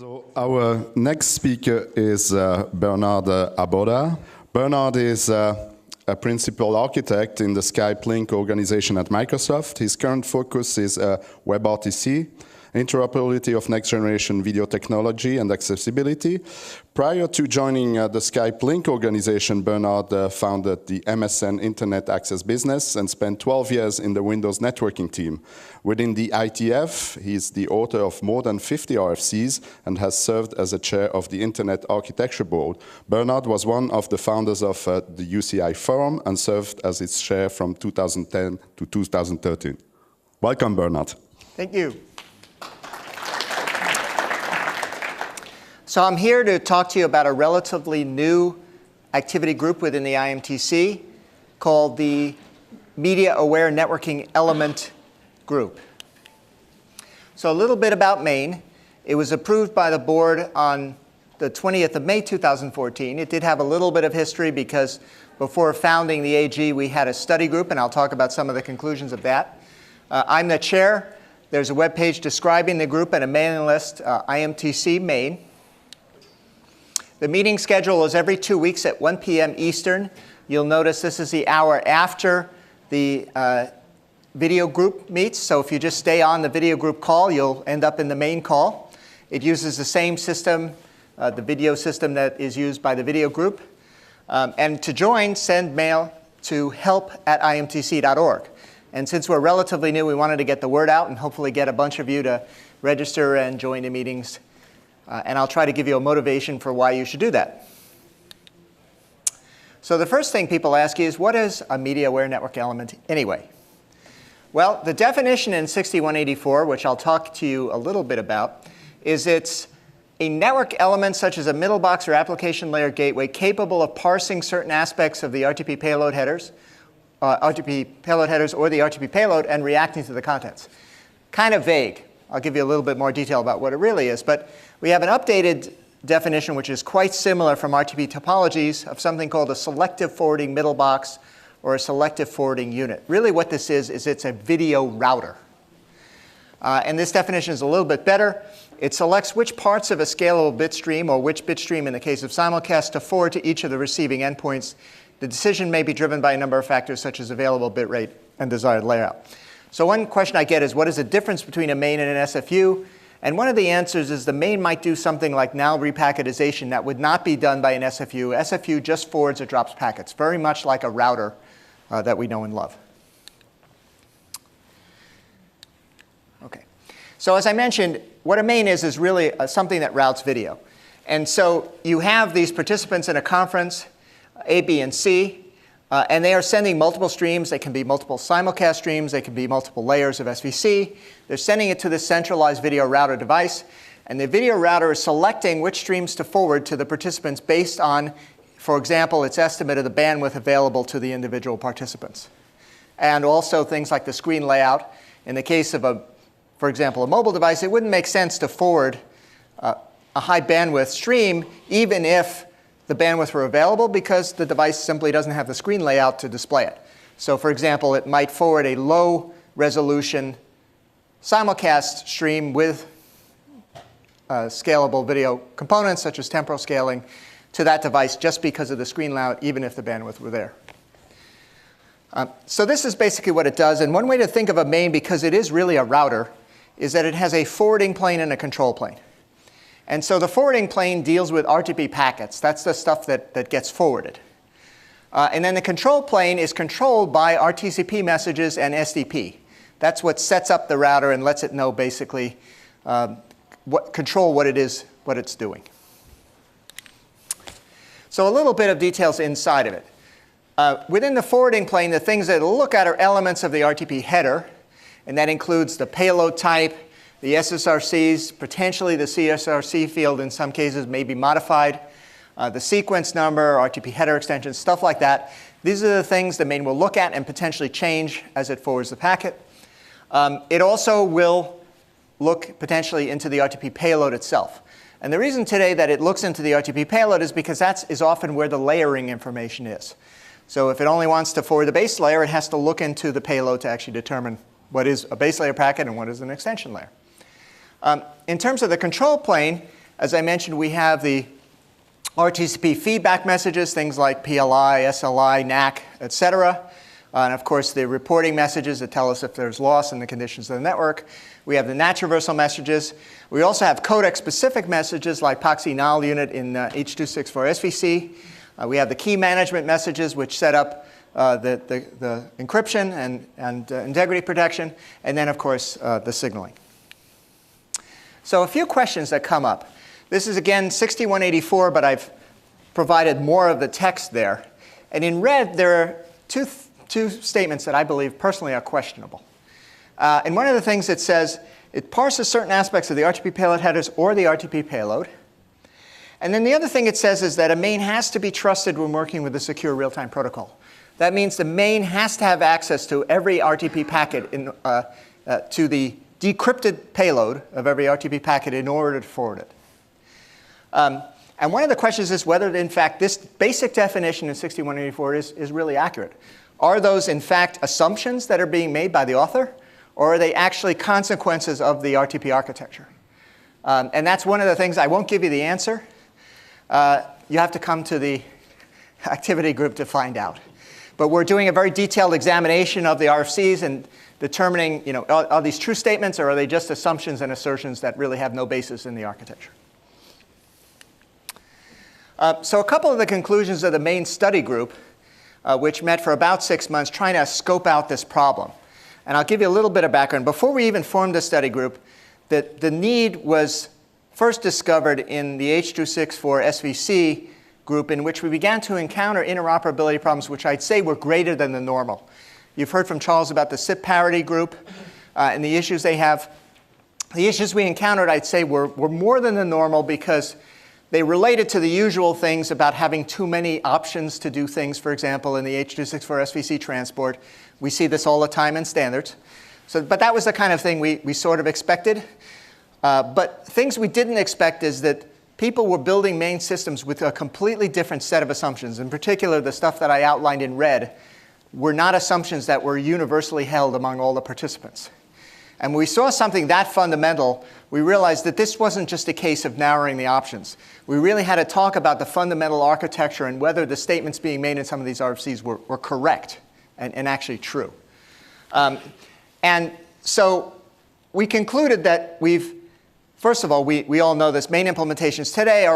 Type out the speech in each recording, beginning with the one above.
So our next speaker is Bernard Aboba. Bernard is a principal architect in the Skype Lync organization at Microsoft. His current focus is WebRTC, interoperability of next-generation video technology and accessibility. Prior to joining the Skype Lync organization, Bernard founded the MSN Internet Access business and spent 12 years in the Windows networking team. Within the ITF, he's the author of more than 50 RFCs and has served as a chair of the Internet Architecture Board. Bernard was one of the founders of the UCI Forum and served as its chair from 2010 to 2013. Welcome, Bernard. Thank you. So I'm here to talk to you about a relatively new activity group within the IMTC called the Media Aware Networking Element Group. So a little bit about Maine. It was approved by the board on the 20th of May 2014. It did have a little bit of history because before founding the AG, we had a study group, and I'll talk about some of the conclusions of that. I'm the chair. There's a web page describing the group and a mailing list, IMTC Maine. The meeting schedule is every 2 weeks at 1 p.m. Eastern. You'll notice this is the hour after the video group meets. So if you just stay on the video group call, you'll end up in the main call. It uses the same system, the video system that is used by the video group. And to join, send mail to help@imtc.org. And since we're relatively new, we wanted to get the word out and hopefully get a bunch of you to register and join the meetings. And I'll try to give you a motivation for why you should do that. So the first thing people ask you is, what is a media-aware network element anyway? Well, the definition in 6184, which I'll talk to you a little bit about, is it's a network element such as a middle box or application layer gateway capable of parsing certain aspects of the RTP payload headers, or the RTP payload, and reacting to the contents. Kind of vague. I'll give you a little bit more detail about what it really is. But we have an updated definition, which is quite similar from RTP topologies, of something called a selective forwarding middle box or a selective forwarding unit. Really what this is it's a video router. And this definition is a little bit better. It selects which parts of a scalable bit stream, or which bit stream in the case of simulcast, to forward to each of the receiving endpoints. The decision may be driven by a number of factors such as available bit rate and desired layout. So one question I get is, what is the difference between a main and an SFU? And one of the answers is the main might do something like null repacketization that would not be done by an SFU. SFU just forwards or drops packets, very much like a router that we know and love. Okay. So as I mentioned, what a main is really something that routes video. And so you have these participants in a conference, A, B, and C. And they are sending multiple streams. They can be multiple simulcast streams. They can be multiple layers of SVC. They're sending it to the centralized video router device. And the video router is selecting which streams to forward to the participants based on, for example, its estimate of the bandwidth available to the individual participants. And also things like the screen layout. In the case of, for example, a mobile device, it wouldn't make sense to forward a high bandwidth stream even if the bandwidth were available, because the device simply doesn't have the screen layout to display it. So for example, it might forward a low resolution simulcast stream with scalable video components such as temporal scaling to that device just because of the screen layout, even if the bandwidth were there. So this is basically what it does. And one way to think of a main, because it is really a router, is that it has a forwarding plane and a control plane. And so the forwarding plane deals with RTP packets. That's the stuff that gets forwarded. And then the control plane is controlled by RTCP messages and SDP. That's what sets up the router and lets it know basically control what it is, what it's doing. So a little bit of details inside of it. Within the forwarding plane, the things that it'll look at are elements of the RTP header. And that includes the payload type, the SSRCs, potentially the CSRC field in some cases may be modified, the sequence number, RTP header extensions, stuff like that. These are the things the main will look at and potentially change as it forwards the packet. It also will look potentially into the RTP payload itself. And the reason today that it looks into the RTP payload is because that is often where the layering information is. So if it only wants to forward the base layer, it has to look into the payload to actually determine what is a base layer packet and what is an extension layer. In terms of the control plane, As I mentioned, we have the RTCP feedback messages, things like PLI, SLI, NAC, et cetera. And of course, the reporting messages that tell us if there's loss in the conditions of the network. We have the NAT traversal messages. We also have codec-specific messages like POXI null unit in H.264 SVC. We have the key management messages, which set up the encryption and integrity protection. And then, of course, the signaling. So a few questions that come up. This is, again, 6184, but I've provided more of the text there. And in red, there are two statements that I believe personally are questionable. And one of the things it says, it parses certain aspects of the RTP payload headers or the RTP payload. And then the other thing it says is that a main has to be trusted when working with a secure real-time protocol. That means the main has to have access to every RTP packet to the decrypted payload of every RTP packet in order to forward it. And one of the questions is whether, in fact, this basic definition in 6184 is really accurate. Are those, in fact, assumptions that are being made by the author, or are they actually consequences of the RTP architecture? And that's one of the things. I won't give you the answer. You have to come to the activity group to find out. But we're doing a very detailed examination of the RFCs and determining, are these true statements, or are they just assumptions and assertions that really have no basis in the architecture? So a couple of the conclusions of the main study group, which met for about 6 months, trying to scope out this problem. And I'll give you a little bit of background. Before we even formed the study group, the need was first discovered in the H.264 SVC group, in which we began to encounter interoperability problems which I'd say were greater than the normal. You've heard from Charles about the SIP parity group and the issues they have. The issues we encountered, I'd say, were more than the normal because they related to the usual things about having too many options to do things, for example, in the H.264 SVC transport. We see this all the time in standards. But that was the kind of thing we sort of expected. But things we didn't expect is that people were building main systems with a completely different set of assumptions. In particular, the stuff that I outlined in red were not assumptions that were universally held among all the participants. And when we saw something that fundamental, we realized that this wasn't just a case of narrowing the options. We really had to talk about the fundamental architecture and whether the statements being made in some of these RFCs were correct and actually true. And so we concluded that first of all, we all know this, main implementations today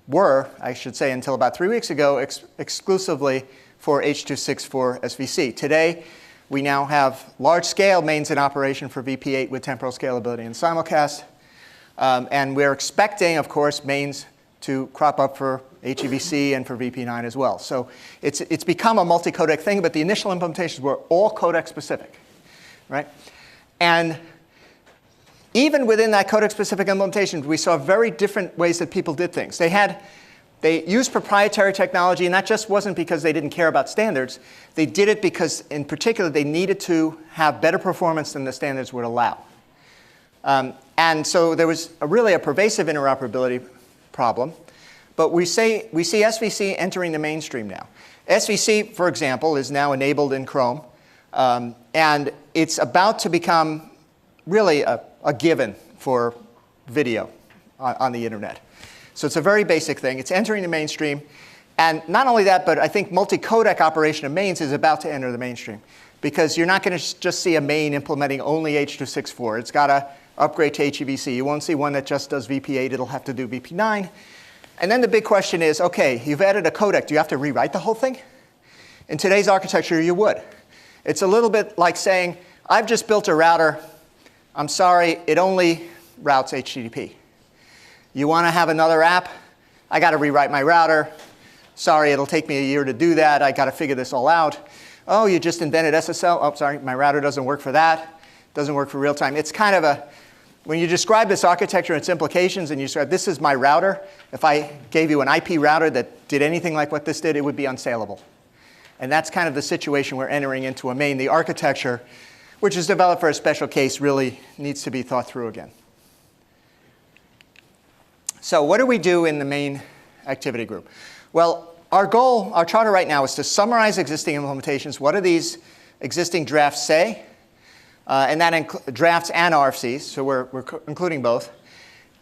were, I should say, until about 3 weeks ago, exclusively for H.264 SVC. Today, we now have large-scale mains in operation for VP8 with temporal scalability and simulcast. And we're expecting, of course, mains to crop up for HEVC and for VP9 as well. So it's become a multi-codec thing, but the initial implementations were all codec-specific, right? And even within that codec-specific implementation, we saw very different ways that people did things. They used proprietary technology, and that just wasn't because they didn't care about standards. They did it because, in particular, they needed to have better performance than the standards would allow. And so there was really a pervasive interoperability problem. But we see SVC entering the mainstream now. SVC, for example, is now enabled in Chrome. And it's about to become really a given for video on the internet. So it's a very basic thing. It's entering the mainstream. And not only that, but I think multi-codec operation of mains is about to enter the mainstream. Because you're not going to just see a main implementing only H.264. It's got to upgrade to HEVC. You won't see one that just does VP8. It'll have to do VP9. And then the big question is, OK, you've added a codec. Do you have to rewrite the whole thing? In today's architecture, you would. It's a little bit like saying, I've just built a router. I'm sorry, it only routes HTTP. You want to have another app? I got to rewrite my router. Sorry, it'll take me a year to do that. I got to figure this all out. Oh, you just invented SSL? Oh, sorry, my router doesn't work for that. Doesn't work for real time. It's kind of when you describe this architecture and its implications, and you describe, this is my router. If I gave you an IP router that did anything like what this did, it would be unsaleable. And that's kind of the situation we're entering into a main. The architecture, which is developed for a special case, really needs to be thought through again. So what do we do in the main activity group? Well, our goal, our charter right now, is to summarize existing implementations. What do these existing drafts say? And that drafts and RFCs, so we're including both.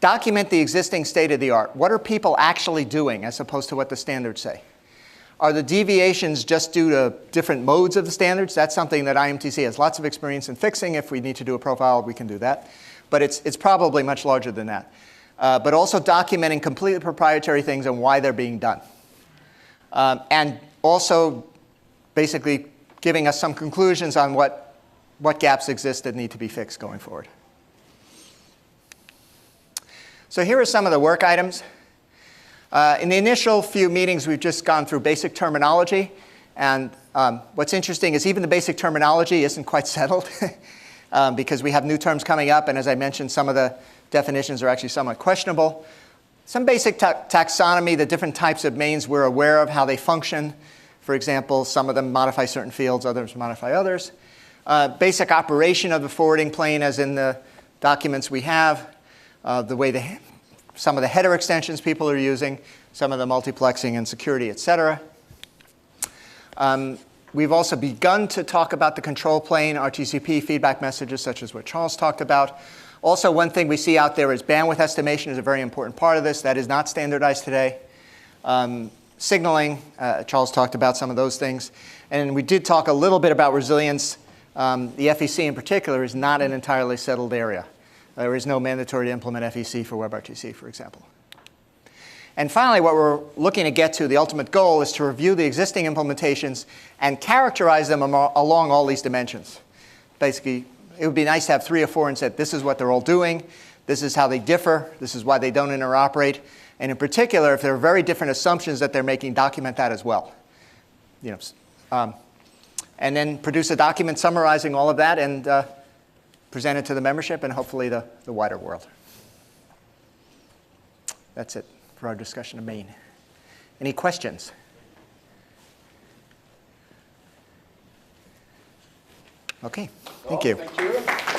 Document the existing state of the art. What are people actually doing as opposed to what the standards say? Are the deviations just due to different modes of the standards? That's something that IMTC has lots of experience in fixing. If we need to do a profile, we can do that. But it's probably much larger than that. But also documenting completely proprietary things and why they're being done. And also basically giving us some conclusions on what gaps exist that need to be fixed going forward. So here are some of the work items. In the initial few meetings, we've just gone through basic terminology. And what's interesting is even the basic terminology isn't quite settled because we have new terms coming up. And as I mentioned, some of the definitions are actually somewhat questionable. Some basic taxonomy, the different types of mains we're aware of, how they function. For example, some of them modify certain fields, others modify others. Basic operation of the forwarding plane, as in the documents we have. The way some of the header extensions people are using, some of the multiplexing and security, et cetera. We've also begun to talk about the control plane, RTCP feedback messages, such as what Charles talked about. Also, one thing we see out there is bandwidth estimation is a very important part of this. That is not standardized today. Signaling, Charles talked about some of those things. And we did talk a little bit about resilience. The FEC in particular is not an entirely settled area. There is no mandatory to implement FEC for WebRTC, for example. And finally, what we're looking to get to, the ultimate goal, is to review the existing implementations and characterize them along all these dimensions. Basically, it would be nice to have 3 or 4 and say, this is what they're all doing, this is how they differ, this is why they don't interoperate. And in particular, if there are very different assumptions that they're making, document that as well. And then produce a document summarizing all of that and present it to the membership and hopefully the wider world. That's it for our discussion of Maine. Any questions? Okay, thank you. Thank you.